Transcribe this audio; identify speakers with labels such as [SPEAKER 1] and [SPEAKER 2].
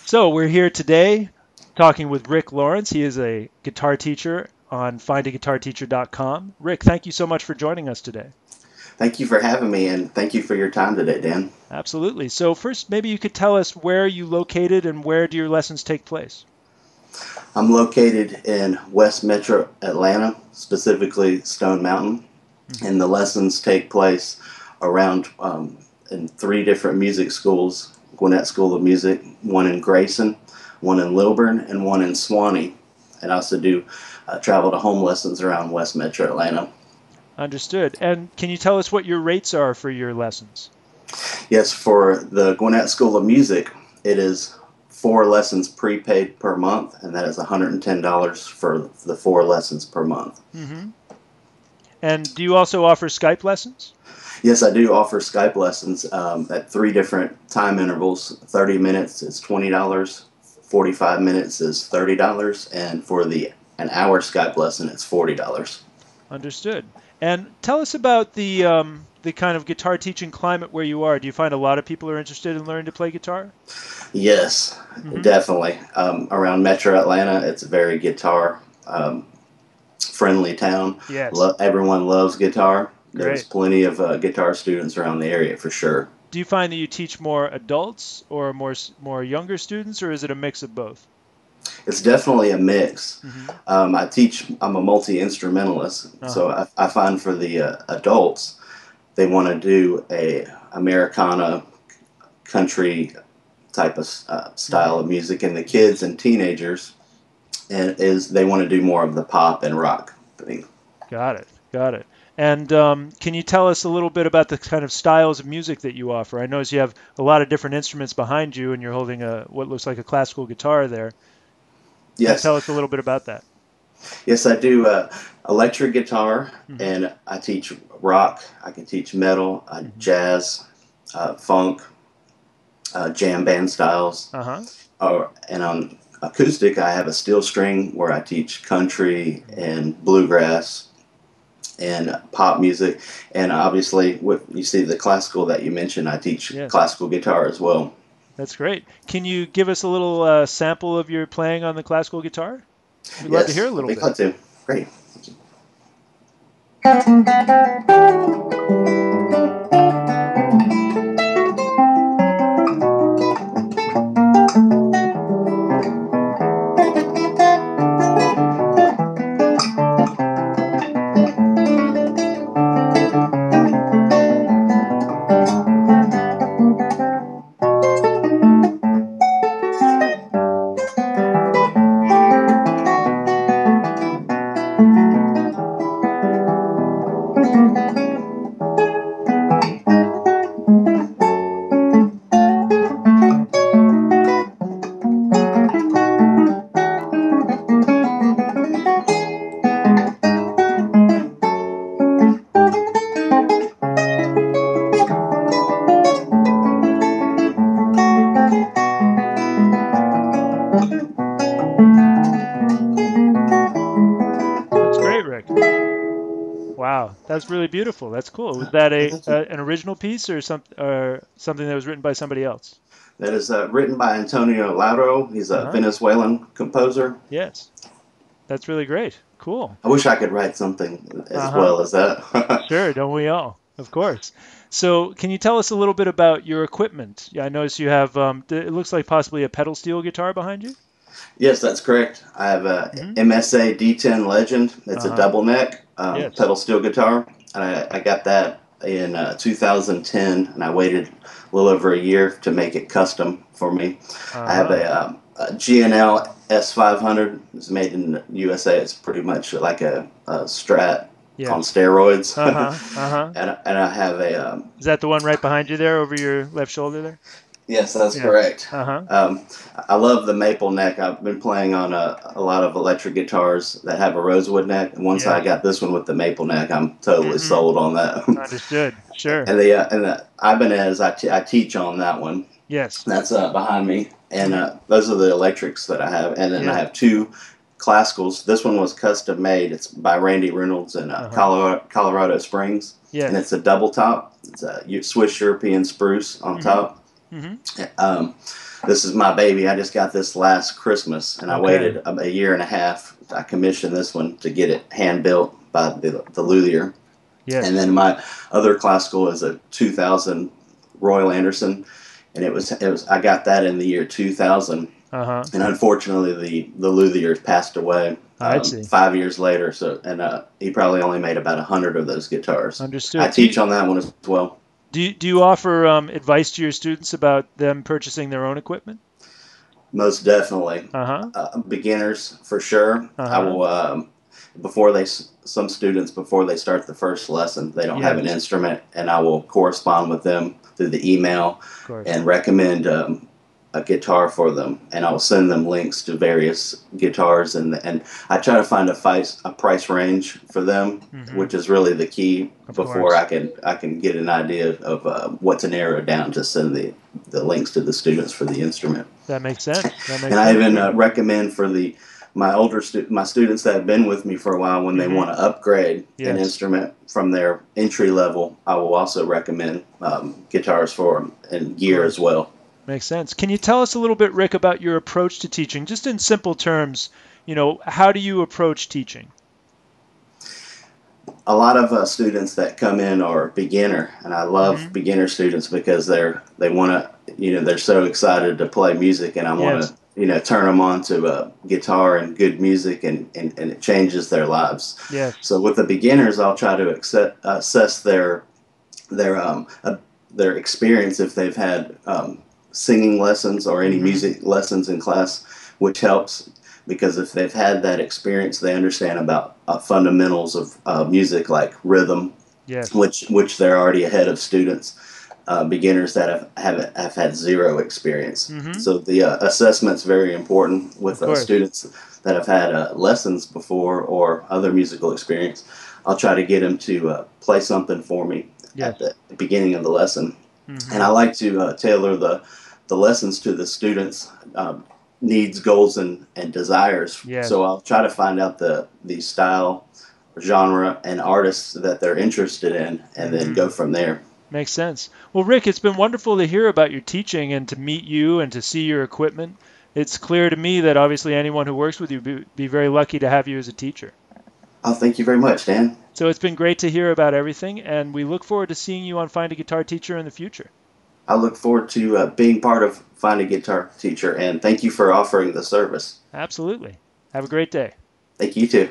[SPEAKER 1] So we're here today talking with Rick Lawrence. He is a guitar teacher on findaguitarteacher.com. Rick, thank you so much for joining us today.
[SPEAKER 2] Thank you for having me, and thank you for your time today, Dan.
[SPEAKER 1] Absolutely. So first, maybe you could tell us where are you located and where do your lessons take place?
[SPEAKER 2] I'm located in West Metro Atlanta, specifically Stone Mountain, and the lessons take place around in three different music schools: Gwinnett School of Music, one in Grayson, one in Lilburn, and one in Swanee. And I also do travel to home lessons around West Metro Atlanta.
[SPEAKER 1] Understood. And can you tell us what your rates are for your lessons?
[SPEAKER 2] Yes, for the Gwinnett School of Music, it is 4 lessons prepaid per month, and that is $110 for the 4 lessons per month.
[SPEAKER 1] Mm-hmm. And do you also offer Skype lessons?
[SPEAKER 2] Yes, I do offer Skype lessons at 3 different time intervals. 30 minutes is $20, 45 minutes is $30, and for an hour Skype lesson, it's $40.
[SPEAKER 1] Understood. And tell us about the kind of guitar teaching climate where you are. Do you find a lot of people are interested in learning to play guitar?
[SPEAKER 2] Yes, definitely. Around Metro Atlanta, it's a very guitar friendly town.
[SPEAKER 1] Yes.
[SPEAKER 2] Everyone loves guitar. There's
[SPEAKER 1] Great.
[SPEAKER 2] plenty of guitar students around the area for sure.
[SPEAKER 1] Do you find that you teach more adults or more younger students, or is it a mix of both?
[SPEAKER 2] It's definitely a mix.
[SPEAKER 1] Hmm.
[SPEAKER 2] I'm a multi-instrumentalist, so I find for the adults, they want to do a Americana country type of style of music, and the kids and teenagers they want to do more of the pop and rock thing.
[SPEAKER 1] Got it. Got it. And can you tell us a little bit about the kind of styles of music that you offer? I notice you have a lot of different instruments behind you, and you're holding what looks like a classical guitar there. Can you
[SPEAKER 2] Yes,
[SPEAKER 1] tell us a little bit about that?
[SPEAKER 2] yes, I do electric guitar,
[SPEAKER 1] Hmm.
[SPEAKER 2] and I teach rock. I can teach metal,
[SPEAKER 1] Hmm.
[SPEAKER 2] jazz, funk, jam band styles.
[SPEAKER 1] Uh-huh.
[SPEAKER 2] And on acoustic, I have a steel string where I teach country and bluegrass and pop music. And obviously, what you see the classical that you mentioned, I teach
[SPEAKER 1] Yes.
[SPEAKER 2] classical guitar as well.
[SPEAKER 1] That's great. Can you give us a little sample of your playing on the classical guitar? We'd love to hear a
[SPEAKER 2] Yes, I'll
[SPEAKER 1] little
[SPEAKER 2] be
[SPEAKER 1] bit.
[SPEAKER 2] glad to. Great.
[SPEAKER 1] That's great, Rick. Wow, that's really beautiful. That's cool. Was that
[SPEAKER 2] Well, thank you.
[SPEAKER 1] an original piece or something that was written by somebody else?
[SPEAKER 2] That is written by Antonio Lauro. He's a
[SPEAKER 1] Uh-huh.
[SPEAKER 2] Venezuelan composer.
[SPEAKER 1] Yes. That's really great. Cool.
[SPEAKER 2] I wish I could write something as
[SPEAKER 1] Uh-huh.
[SPEAKER 2] well as that.
[SPEAKER 1] Sure, don't we all? Of course. So, can you tell us a little bit about your equipment? Yeah, I notice you have it looks like possibly a pedal steel guitar behind you.
[SPEAKER 2] Yes, that's correct. I have a
[SPEAKER 1] Hmm.
[SPEAKER 2] MSA D10 Legend. It's a
[SPEAKER 1] Uh-huh.
[SPEAKER 2] double neck
[SPEAKER 1] Yes.
[SPEAKER 2] pedal steel guitar, and I got that in 2010, and I waited a little over a year to make it custom for me. I have
[SPEAKER 1] Uh-huh.
[SPEAKER 2] a GNL S500. It's made in the USA. It's pretty much like a Strat on
[SPEAKER 1] Yes.
[SPEAKER 2] steroids,
[SPEAKER 1] Uh-huh. Uh-huh.
[SPEAKER 2] and I have a
[SPEAKER 1] Is that the one right behind you there over your left shoulder there?
[SPEAKER 2] yes, that's
[SPEAKER 1] Yeah.
[SPEAKER 2] correct.
[SPEAKER 1] Uh-huh.
[SPEAKER 2] Um, I love the maple neck. I've been playing on a lot of electric guitars that have a rosewood neck, and once I
[SPEAKER 1] Yes.
[SPEAKER 2] got this one with the maple neck, I'm totally
[SPEAKER 1] Hmm.
[SPEAKER 2] sold on that.
[SPEAKER 1] Understood. Sure.
[SPEAKER 2] And the Ibanez, I teach on that one.
[SPEAKER 1] Yes.
[SPEAKER 2] That's behind me, and
[SPEAKER 1] Hmm.
[SPEAKER 2] those are the electrics that I have. And then I
[SPEAKER 1] Yes.
[SPEAKER 2] have two classicals. This one was custom made. It's by Randy Reynolds in
[SPEAKER 1] Uh-huh.
[SPEAKER 2] Colorado Springs, and
[SPEAKER 1] Yes.
[SPEAKER 2] it's a double top. It's a Swiss European spruce on
[SPEAKER 1] Hmm.
[SPEAKER 2] top.
[SPEAKER 1] Hmm.
[SPEAKER 2] Um, this is my baby. I just got this last Christmas, and I
[SPEAKER 1] Okay.
[SPEAKER 2] waited a year and a half. I commissioned this one to get it hand built by the luthier. And
[SPEAKER 1] Yes.
[SPEAKER 2] then my other classical is a 2000 Royal Anderson, and I got that in the year 2000.
[SPEAKER 1] Uh-huh.
[SPEAKER 2] And unfortunately, the luthier passed away
[SPEAKER 1] I see.
[SPEAKER 2] 5 years later. So, and he probably only made about 100 of those guitars. I
[SPEAKER 1] Understood.
[SPEAKER 2] teach on that one as well.
[SPEAKER 1] Do you offer advice to your students about them purchasing their own equipment?
[SPEAKER 2] Most definitely,
[SPEAKER 1] Uh-huh.
[SPEAKER 2] beginners for sure. I
[SPEAKER 1] Uh-huh.
[SPEAKER 2] will before they some students before they start the first lesson, they don't have an
[SPEAKER 1] Yes,
[SPEAKER 2] instrument, and I will correspond with them through the email
[SPEAKER 1] of course.
[SPEAKER 2] and recommend a guitar for them, and I will send them links to various guitars, and I try to find a price range for them,
[SPEAKER 1] Hmm.
[SPEAKER 2] which is really the key
[SPEAKER 1] Of
[SPEAKER 2] before
[SPEAKER 1] course.
[SPEAKER 2] I can get an idea of what to narrow down to send the links to the students for the instrument.
[SPEAKER 1] That makes sense. That
[SPEAKER 2] And
[SPEAKER 1] makes
[SPEAKER 2] I
[SPEAKER 1] sense.
[SPEAKER 2] even
[SPEAKER 1] Great.
[SPEAKER 2] recommend for my students that have been with me for a while, when they
[SPEAKER 1] Hmm.
[SPEAKER 2] want to upgrade an
[SPEAKER 1] Yes.
[SPEAKER 2] instrument from their entry level, I will also recommend guitars for them and
[SPEAKER 1] Of
[SPEAKER 2] gear as
[SPEAKER 1] course.
[SPEAKER 2] well.
[SPEAKER 1] Makes sense. Can you tell us a little bit, Rick, about your approach to teaching? Just in simple terms, how do you approach teaching?
[SPEAKER 2] A lot of students that come in are beginner, and I love
[SPEAKER 1] Hmm.
[SPEAKER 2] beginner students because they want to, they're so excited to play music, and I want
[SPEAKER 1] Yes.
[SPEAKER 2] to, turn them on to guitar and good music, and it changes their lives.
[SPEAKER 1] Yes.
[SPEAKER 2] So with the beginners, I'll try to assess their um, uh, their experience, if they've had singing lessons or any
[SPEAKER 1] Hmm.
[SPEAKER 2] music lessons in class, which helps, because if they've had that experience, they understand about fundamentals of music, like rhythm,
[SPEAKER 1] Yes.
[SPEAKER 2] which they're already ahead of students, beginners that have had zero experience.
[SPEAKER 1] Hmm.
[SPEAKER 2] So the assessment's very important
[SPEAKER 1] Of
[SPEAKER 2] with
[SPEAKER 1] course.
[SPEAKER 2] students that have had lessons before or other musical experience. I'll try to get them to play something for me at
[SPEAKER 1] Yes.
[SPEAKER 2] the beginning of the lesson, and I
[SPEAKER 1] Hmm.
[SPEAKER 2] like to tailor the lessons to the students' needs, goals, and desires. So
[SPEAKER 1] Yes.
[SPEAKER 2] I'll try to find out the style, genre, and artists that they're interested in, and then
[SPEAKER 1] Hmm.
[SPEAKER 2] go from there.
[SPEAKER 1] Makes sense. Well, Rick, it's been wonderful to hear about your teaching and to meet you and to see your equipment. It's clear to me that obviously anyone who works with you be very lucky to have you as a teacher.
[SPEAKER 2] Oh, thank you very much, Dan.
[SPEAKER 1] So it's been great to hear about everything, and we look forward to seeing you on Find a Guitar Teacher in the future.
[SPEAKER 2] I look forward to being part of Find a Guitar Teacher, and thank you for offering the service.
[SPEAKER 1] Absolutely. Have a great day.
[SPEAKER 2] Thank you too.